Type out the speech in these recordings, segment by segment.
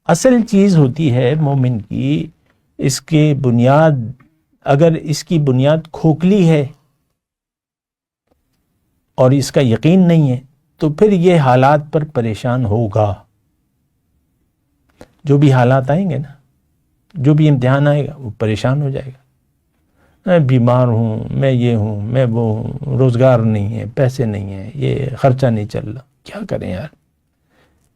اصل چیز ہوتی ہے مومن کی، اس کے بنیاد، اگر اس کی بنیاد کھوکھلی ہے اور اس کا یقین نہیں ہے تو پھر یہ حالات پر پریشان ہوگا. جو بھی حالات آئیں گے نا، جو بھی امتحان آئے گا وہ پریشان ہو جائے گا. میں بیمار ہوں، میں یہ ہوں، میں وہ ہوں، روزگار نہیں ہے، پیسے نہیں ہیں، یہ خرچہ نہیں چل رہا، کیا کریں یار.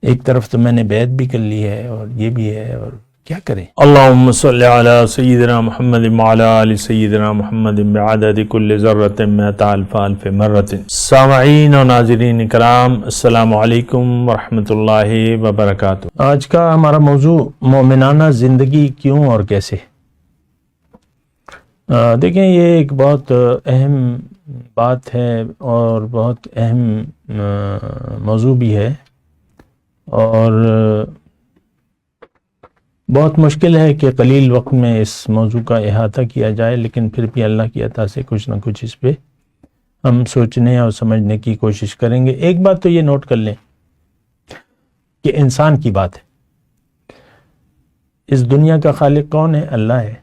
ایک طرف تو میں نے بیعت بھی کر لی ہے اور یہ بھی ہے، اور کیا کریں. اللہم صلی علی سیدنا محمد وعلی آل سیدنا محمد بعدد کل ذرۃ مئۃ الف الف مرۃ. سامعین و ناظرین کرام، السلام علیکم ورحمۃ اللہ وبرکاتہ. آج کا ہمارا موضوع مومنانہ زندگی کیوں اور کیسے. دیکھیں، یہ ایک بہت اہم بات ہے اور بہت اہم موضوع بھی ہے، اور بہت مشکل ہے کہ قلیل وقت میں اس موضوع کا احاطہ کیا جائے، لیکن پھر بھی اللہ کی عطا سے کچھ نہ کچھ اس پہ ہم سوچنے اور سمجھنے کی کوشش کریں گے. ایک بات تو یہ نوٹ کر لیں کہ انسان کی بات ہے. اس دنیا کا خالق کون ہے؟ اللہ ہے.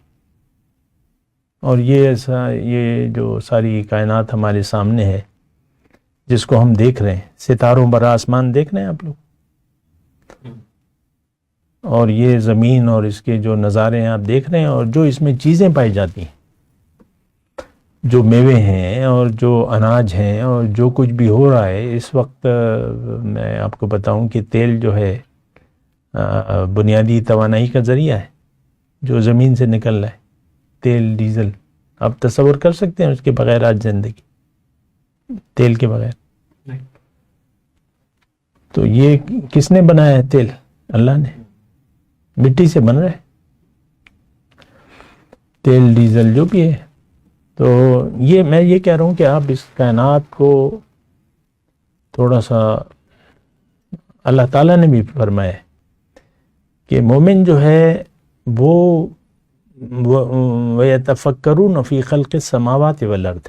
اور یہ جو ساری کائنات ہمارے سامنے ہے، جس کو ہم دیکھ رہے ہیں، ستاروں برا آسمان دیکھ رہے ہیں آپ لوگ، اور یہ زمین اور اس کے جو نظارے ہیں آپ دیکھ رہے ہیں، اور جو اس میں چیزیں پائی جاتی ہیں، جو میوے ہیں اور جو اناج ہیں اور جو کچھ بھی ہو رہا ہے اس وقت. میں آپ کو بتاؤں کہ تیل جو ہے بنیادی توانائی کا ذریعہ ہے جو زمین سے نکل رہا ہے. تیل، ڈیزل، آپ تصور کر سکتے ہیں اس کے بغیر آج زندگی، تیل کے بغیر نہیں. تو یہ کس نے بنایا ہے تیل؟ اللہ نے. مٹی سے بن رہا ہے تیل، ڈیزل جو بھی ہے. تو میں یہ کہہ رہا ہوں کہ آپ اس کائنات کو تھوڑا سا، اللہ تعالیٰ نے بھی فرمایا ہے کہ مومن جو ہے وہ وَيَتَفَكَّرُونَ فِي خَلْقِ السَّمَاوَاتِ وَالْأَرْضِ،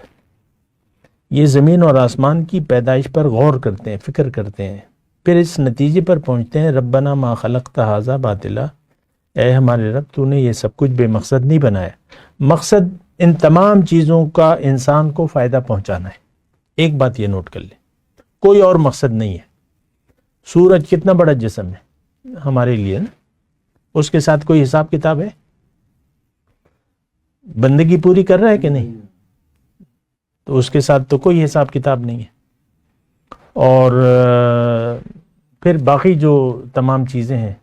یہ زمین اور آسمان کی پیدائش پر غور کرتے ہیں، فکر کرتے ہیں، پھر اس نتیجے پر پہنچتے ہیں ربنا ما خلقت ھذا باطلا، اے ہمارے رب تو نے یہ سب کچھ بے مقصد نہیں بنایا. مقصد ان تمام چیزوں کا انسان کو فائدہ پہنچانا ہے. ایک بات یہ نوٹ کر لیں، کوئی اور مقصد نہیں ہے. سورج کتنا بڑا جسم ہے ہمارے لیے نا، اس کے ساتھ کوئی حساب کتاب ہے؟ بندگی پوری کر رہا ہے کہ نہیں؟ تو اس کے ساتھ تو کوئی حساب کتاب نہیں ہے. اور پھر باقی جو تمام چیزیں ہیں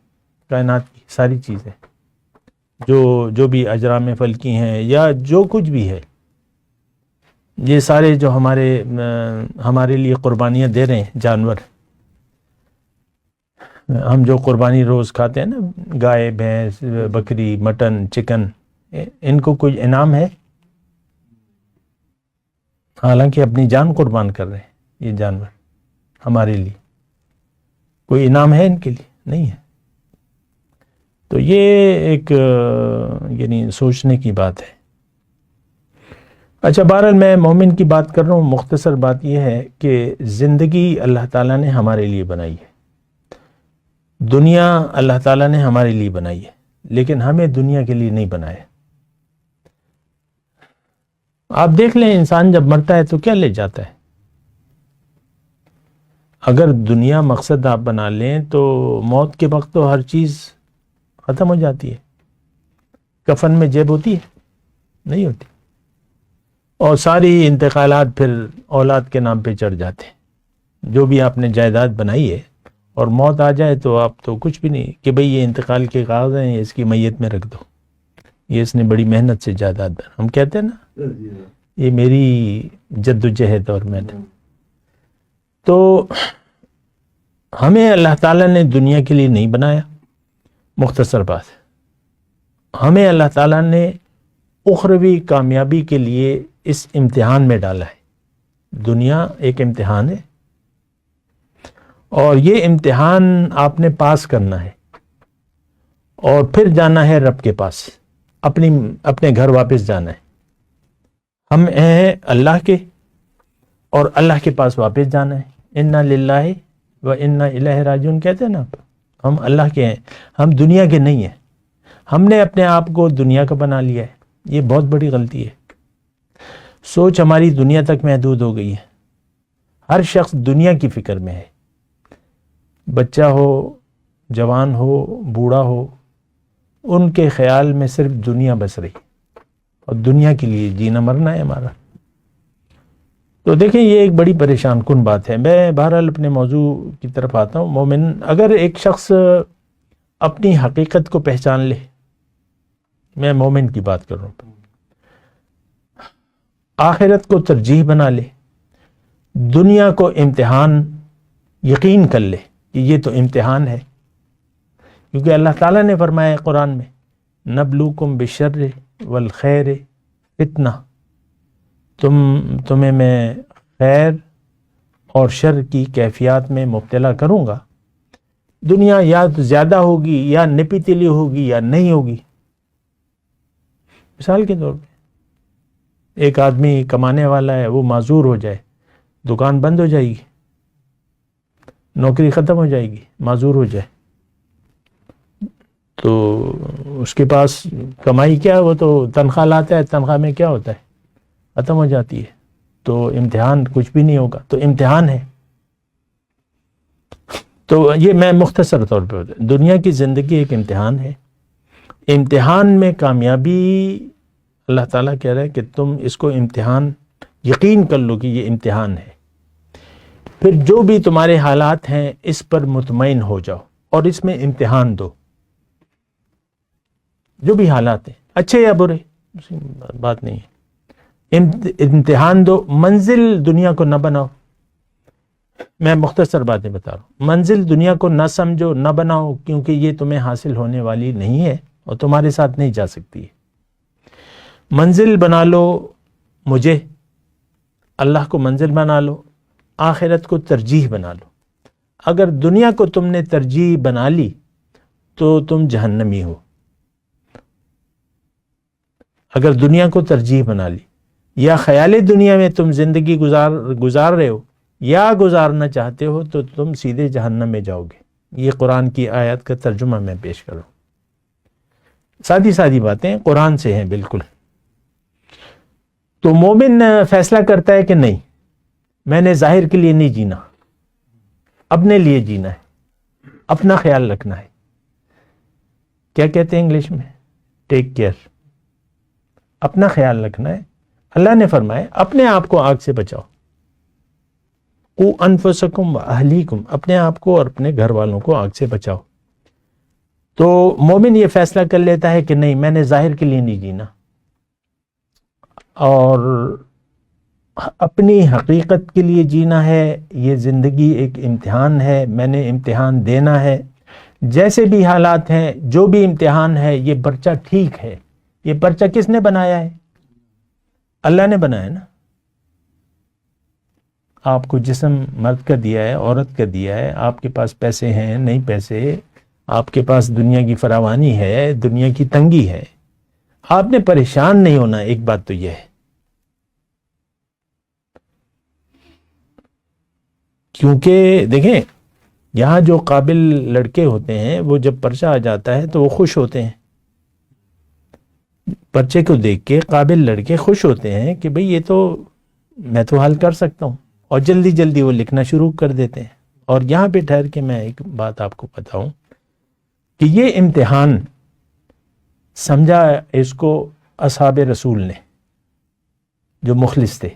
کائنات کی، ساری چیزیں جو بھی اجرام فلکی ہیں یا جو کچھ بھی ہے، یہ سارے جو ہمارے لیے قربانیاں دے رہے ہیں جانور. ہم جو قربانی روز کھاتے ہیں نا، گائے، بھینس، بکری، مٹن، چکن، ان کو کوئی انعام ہے؟ حالانکہ اپنی جان قربان کر رہے ہیں یہ جانور ہمارے لیے. کوئی انعام ہے ان کے لیے؟ نہیں ہے. تو یہ ایک یعنی سوچنے کی بات ہے. اچھا، بہرحال میں مومن کی بات کر رہا ہوں. مختصر بات یہ ہے کہ زندگی اللہ تعالیٰ نے ہمارے لیے بنائی ہے، دنیا اللہ تعالیٰ نے ہمارے لیے بنائی ہے، لیکن ہمیں دنیا کے لیے نہیں بنایا. آپ دیکھ لیں، انسان جب مرتا ہے تو کیا لے جاتا ہے؟ اگر دنیا مقصد آپ بنا لیں تو موت کے وقت تو ہر چیز ختم ہو جاتی ہے. کفن میں جیب ہوتی ہے؟ نہیں ہوتی. اور ساری انتقالات پھر اولاد کے نام پہ چڑھ جاتے ہیں. جو بھی آپ نے جائیداد بنائی ہے اور موت آ جائے تو آپ تو کچھ بھی نہیں کہ بھئی یہ انتقال کے کاغذ ہیں، اس کی میت میں رکھ دو، یہ اس نے بڑی محنت سے جائیداد بنا. ہم کہتے ہیں نا یہ میری جد و جہد اور محنت. تو ہمیں اللہ تعالیٰ نے دنیا کے لیے نہیں بنایا. مختصر بات، ہمیں اللہ تعالیٰ نے اخروی کامیابی کے لیے اس امتحان میں ڈالا ہے. دنیا ایک امتحان ہے، اور یہ امتحان آپ نے پاس کرنا ہے اور پھر جانا ہے رب کے پاس، اپنے گھر واپس جانا ہے. ہم ہیں اللہ کے اور اللہ کے پاس واپس جانا ہے. انا للہ و انا الیہ راجعون کہتے ہیں نا آپ. ہم اللہ کے ہیں، ہم دنیا کے نہیں ہیں. ہم نے اپنے آپ کو دنیا کا بنا لیا ہے. یہ بہت بڑی غلطی ہے. سوچ ہماری دنیا تک محدود ہو گئی ہے. ہر شخص دنیا کی فکر میں ہے. بچہ ہو، جوان ہو، بوڑھا ہو، ان کے خیال میں صرف دنیا بس رہی، اور دنیا کے لیے جینا مرنا ہے ہمارا. تو دیکھیں یہ ایک بڑی پریشان کن بات ہے. میں بہرحال اپنے موضوع کی طرف آتا ہوں. مومن، اگر ایک شخص اپنی حقیقت کو پہچان لے، میں مومن کی بات کر رہا ہوں، آخرت کو ترجیح بنا لے، دنیا کو امتحان یقین کر لے کہ یہ تو امتحان ہے، کیونکہ اللہ تعالیٰ نے فرمایا قرآن میں نبلوکم بالشر والخیر فتنہ، تمہیں میں خیر اور شر کی کیفیات میں مبتلا کروں گا. دنیا یا تو زیادہ ہوگی یا نپی تلی ہوگی یا نہیں ہوگی. مثال کے طور پہ ایک آدمی کمانے والا ہے، وہ معذور ہو جائے، دکان بند ہو جائے گی، نوکری ختم ہو جائے گی، معذور ہو جائے تو اس کے پاس کمائی کیا، وہ تو تنخواہ لاتا ہے، تنخواہ میں کیا ہوتا ہے، ختم ہو جاتی ہے. تو امتحان کچھ بھی نہیں ہوگا. تو امتحان ہے. تو یہ میں مختصر طور پہ ہوتا ہے. دنیا کی زندگی ایک امتحان ہے. امتحان میں کامیابی اللہ تعالیٰ کہہ رہا ہے کہ تم اس کو امتحان یقین کر لو کہ یہ امتحان ہے. پھر جو بھی تمہارے حالات ہیں اس پر مطمئن ہو جاؤ اور اس میں امتحان دو. جو بھی حالات ہیں اچھے یا برے بات نہیں ہے، امتحان دو. منزل دنیا کو نہ بناؤ. میں مختصر باتیں بتا رہا ہوں. منزل دنیا کو نہ سمجھو، نہ بناؤ، کیونکہ یہ تمہیں حاصل ہونے والی نہیں ہے اور تمہارے ساتھ نہیں جا سکتی ہے. منزل بنا لو مجھے، اللہ کو منزل بنا لو، آخرت کو ترجیح بنا لو. اگر دنیا کو تم نے ترجیح بنا لی تو تم جہنمی ہو. اگر دنیا کو ترجیح بنا لی یا خیال دنیا میں تم زندگی گزار رہے ہو یا گزارنا چاہتے ہو تو تم سیدھے جہنم میں جاؤ گے. یہ قرآن کی آیات کا ترجمہ میں پیش کروں. سادی باتیں قرآن سے ہیں بالکل. تو مومن فیصلہ کرتا ہے کہ نہیں، میں نے ظاہر کے لیے نہیں جینا، اپنے لیے جینا ہے، اپنا خیال رکھنا ہے. کیا کہتے ہیں انگلش میں؟ Take care. اپنا خیال رکھنا ہے. اللہ نے فرمایا اپنے آپ کو آگ سے بچاؤ. قو انفسکم و اہلیکم، اپنے آپ کو اور اپنے گھر والوں کو آگ سے بچاؤ. تو مومن یہ فیصلہ کر لیتا ہے کہ نہیں، میں نے ظاہر کے لیے نہیں جینا اور اپنی حقیقت کے لیے جینا ہے. یہ زندگی ایک امتحان ہے، میں نے امتحان دینا ہے. جیسے بھی حالات ہیں، جو بھی امتحان ہے، یہ پرچہ ٹھیک ہے. یہ پرچہ کس نے بنایا ہے؟ اللہ نے بنایا نا. آپ کو جسم مرد کا دیا ہے، عورت کا دیا ہے. آپ کے پاس پیسے ہیں، نہیں پیسے، آپ کے پاس دنیا کی فراوانی ہے، دنیا کی تنگی ہے. آپ نے پریشان نہیں ہونا. ایک بات تو یہ ہے، کیونکہ دیکھیں یہاں جو قابل لڑکے ہوتے ہیں وہ جب پرچہ آ جاتا ہے تو وہ خوش ہوتے ہیں. پرچے کو دیکھ کے قابل لڑکے خوش ہوتے ہیں کہ بھئی یہ تو میں تو حل کر سکتا ہوں، اور جلدی جلدی وہ لکھنا شروع کر دیتے ہیں. اور یہاں پہ ٹھہر کے میں ایک بات آپ کو بتاؤں کہ یہ امتحان سمجھا اس کو اصحاب رسول نے، جو مخلص تھے،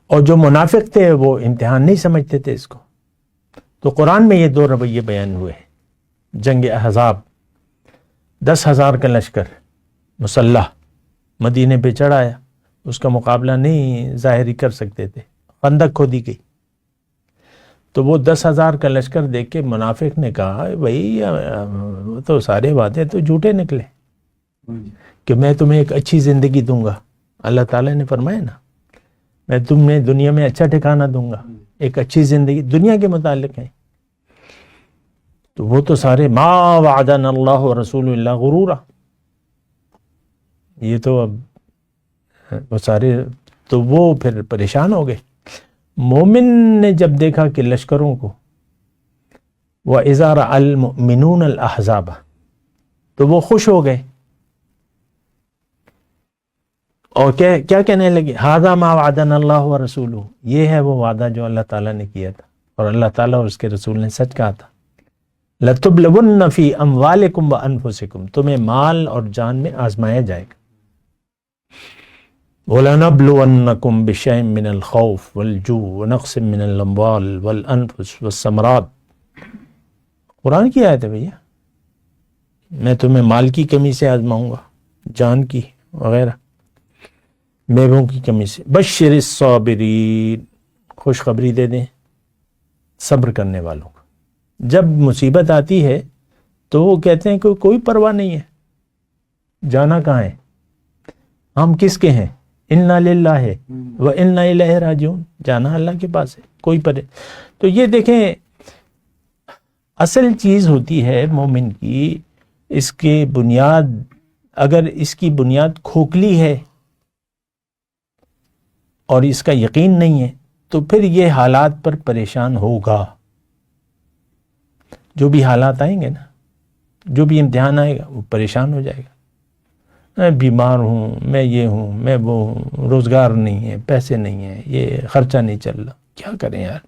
اور جو منافق تھے وہ امتحان نہیں سمجھتے تھے اس کو. تو قرآن میں یہ دو رویے بیان ہوئے ہیں. جنگ احزاب، 10,000 کا لشکر مسلح مدینے پہ چڑھ آیا، اس کا مقابلہ نہیں ظاہری کر سکتے تھے، خندق کھودی گئی. تو وہ 10,000 کا لشکر دیکھ کے منافق نے کہا بھائی وہ تو سارے وعدے تو جھوٹے نکلے کہ میں تمہیں ایک اچھی زندگی دوں گا. اللہ تعالیٰ نے فرمایا نا، میں تمہیں دنیا میں اچھا ٹھکانہ دوں گا، ایک اچھی زندگی دنیا کے متعلق ہے. تو وہ تو سارے ما وعدنا اللہ و رسول اللہ غرورا، یہ تو اب وہ سارے، تو وہ پھر پریشان ہو گئے. مومن نے جب دیکھا کہ لشکروں کو وَإِذَا رَأَى الْمُؤْمِنُونَ الْأَحْزَابَ، تو وہ خوش ہو گئے اور کیا کہنے لگے، هَذَا مَا وَعَدَنَا اللَّهُ وَرَسُولُهُ، یہ ہے وہ وعدہ جو اللہ تعالیٰ نے کیا تھا اور اللہ تعالیٰ اور اس کے رسول نے سچ کہا تھا۔ لَتُبْلَوُنَّ فِي أَمْوَالِكُمْ وَأَنفُسِكُمْ، تمہیں مال اور جان میں آزمایا جائے گا۔ وَلَنَبْلُوَنَّكُمْ بِشَيْءٍ مِّنَ الْخَوْفِ وَالْجُوعِ وَنَقْصٍ مِّنَ الْأَمْوَالِ وَالْأَنفُسِ وَالثَّمَرَاتِ، قرآن کی آیت ہے بھیا، میں تمہیں مال کی کمی سے آزماؤں گا، جان کی وغیرہ، میووں کی کمی سے۔ بشر الصابرین، خوشخبری دے دیں صبر کرنے والوں کو۔ جب مصیبت آتی ہے تو وہ کہتے ہیں کہ کوئی پرواہ نہیں ہے، جانا کہاں ہے، ہم کس کے ہیں، انا للہ ہے و انا الیہ راجعون، جانا اللہ کے پاس ہے، کوئی تو یہ دیکھیں اصل چیز ہوتی ہے مومن کی، اس کے بنیاد، اگر اس کی بنیاد کھوکھلی ہے اور اس کا یقین نہیں ہے تو پھر یہ حالات پر پریشان ہوگا۔ جو بھی حالات آئیں گے نا، جو بھی امتحان آئے گا وہ پریشان ہو جائے گا، میں بیمار ہوں، میں یہ ہوں، میں وہ ہوں، روزگار نہیں ہے، پیسے نہیں ہیں، یہ خرچہ نہیں چل رہا، کیا کریں یار،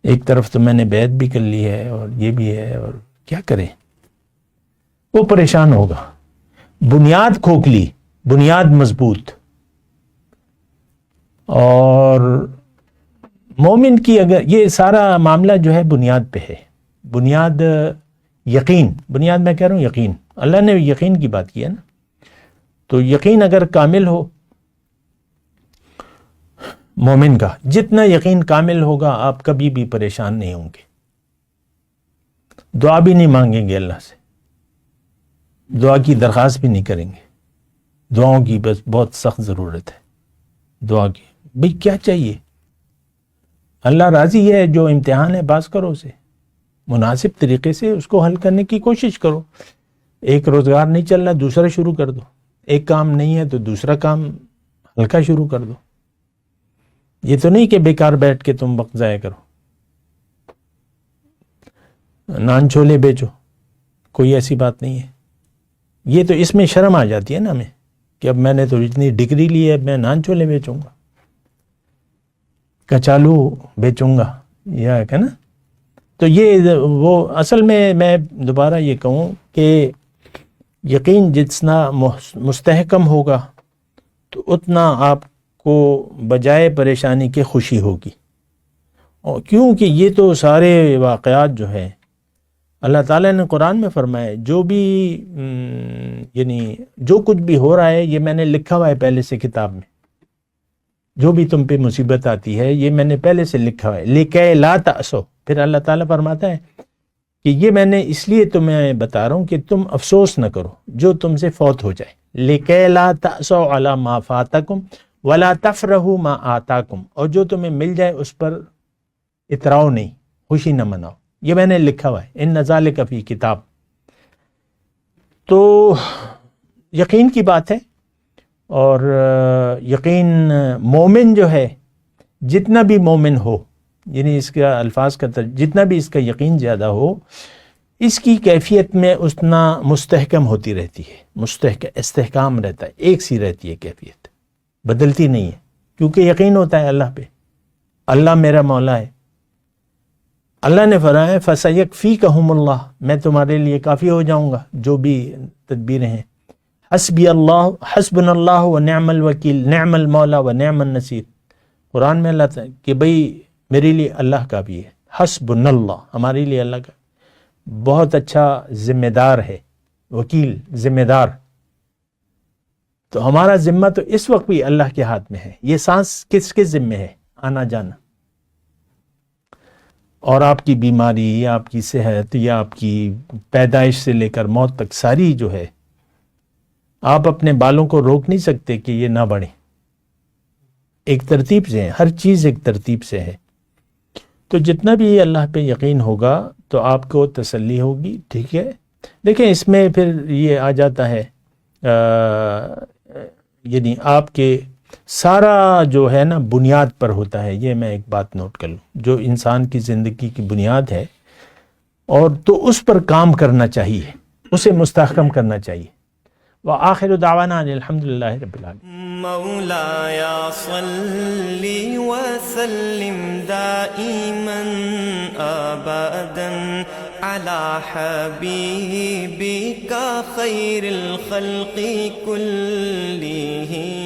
ایک طرف تو میں نے بیعت بھی کر لی ہے اور یہ بھی ہے، اور کیا کریں، وہ پریشان ہوگا۔ بنیاد کھوکھلی، بنیاد مضبوط، اور مومن کی اگر یہ سارا معاملہ جو ہے بنیاد پہ ہے، بنیاد یقین، بنیاد میں کہہ رہا ہوں یقین، اللہ نے یقین کی بات کی ہے نا، تو یقین اگر کامل ہو مومن کا، جتنا یقین کامل ہوگا آپ کبھی بھی پریشان نہیں ہوں گے، دعا بھی نہیں مانگیں گے اللہ سے، دعا کی درخواست بھی نہیں کریں گے، دعاؤں کی بس بہت سخت ضرورت ہے دعا کی، بھئی کیا چاہیے، اللہ راضی ہے، جو امتحان ہے پاس کرو اسے، مناسب طریقے سے اس کو حل کرنے کی کوشش کرو، ایک روزگار نہیں چل رہا دوسرا شروع کر دو، ایک کام نہیں ہے تو دوسرا کام ہلکا شروع کر دو، یہ تو نہیں کہ بیکار بیٹھ کے تم وقت ضائع کرو، نان چھولے بیچو، کوئی ایسی بات نہیں ہے، یہ تو اس میں شرم آ جاتی ہے نا ہمیں کہ اب میں نے تو اتنی ڈگری لی ہے، میں نان چھولے بیچوں گا، کچالو بیچوں گا، یا کہ نا، تو یہ وہ اصل میں دوبارہ یہ کہوں کہ یقین جتنا مستحکم ہوگا تو اتنا آپ کو بجائے پریشانی کے خوشی ہوگی، اور کیونکہ یہ تو سارے واقعات جو ہیں اللہ تعالیٰ نے قرآن میں فرمایا، جو بھی یعنی جو کچھ بھی ہو رہا ہے یہ میں نے لکھا ہوا ہے پہلے سے کتاب میں، جو بھی تم پہ مصیبت آتی ہے یہ میں نے پہلے سے لکھا ہوا ہے، لِکَیْ لَا تَأْسَوْا، پھر اللہ تعالیٰ فرماتا ہے کہ یہ میں نے اس لیے تمہیں بتا رہا ہوں کہ تم افسوس نہ کرو جو تم سے فوت ہو جائے، لِکَیْ لَا تَأْسَوْا عَلَىٰ مَا فَاتَكُمْ وَلَا تَفْرَحُوا مَا آتَاكُمْ، اور جو تمہیں مل جائے اس پر اتراؤ نہیں، خوشی نہ مناؤ، یہ میں نے لکھا ہوا ہے، اِنَّ ذَلِكَ فِي کتاب۔ تو یقین کی بات ہے، اور یقین مومن جو ہے، جتنا بھی مومن ہو، یعنی اس کا الفاظ کا جتنا بھی اس کا یقین زیادہ ہو، اس کی کیفیت میں اتنا مستحکم ہوتی رہتی ہے، استحکام رہتا ہے، ایک سی رہتی ہے کیفیت، بدلتی نہیں ہے، کیونکہ یقین ہوتا ہے اللہ پہ، اللہ میرا مولا ہے، اللہ نے فرمایا فَسَيَكْفِيكَهُمُ اللَّهُ، میں تمہارے لیے کافی ہو جاؤں گا جو بھی تدبیریں ہیں، حسبی اللہ حسبنا اللہ و نعم الوکیل نعم المولا و نعم النصیر، قرآن میں اللہ تعالیٰ کہ بھئی میرے لیے اللہ کافی ہے، حسبنا اللہ، ہمارے لیے اللہ کا بہت اچھا ذمہ دار ہے، وکیل ذمہ دار، تو ہمارا ذمہ تو اس وقت بھی اللہ کے ہاتھ میں ہے، یہ سانس کس کے ذمہ ہے، آنا جانا، اور آپ کی بیماری یا آپ کی صحت یا آپ کی پیدائش سے لے کر موت تک ساری جو ہے، آپ اپنے بالوں کو روک نہیں سکتے کہ یہ نہ بڑھیں، ایک ترتیب سے ہے، ہر چیز ایک ترتیب سے ہے، تو جتنا بھی اللہ پہ یقین ہوگا تو آپ کو تسلی ہوگی، ٹھیک ہے۔ دیکھیں اس میں پھر یہ آ جاتا ہے یعنی آپ کے سارا جو ہے نا بنیاد پر ہوتا ہے، یہ میں ایک بات نوٹ کر لوں، جو انسان کی زندگی کی بنیاد ہے اور تو اس پر کام کرنا چاہیے، اسے مستحکم کرنا چاہیے۔ وآخر دعوانا الحمدللہ رب العالمین۔ مولایا صلی وسلم دائما ابدا علی حبیبک خیر الخلق کلہم۔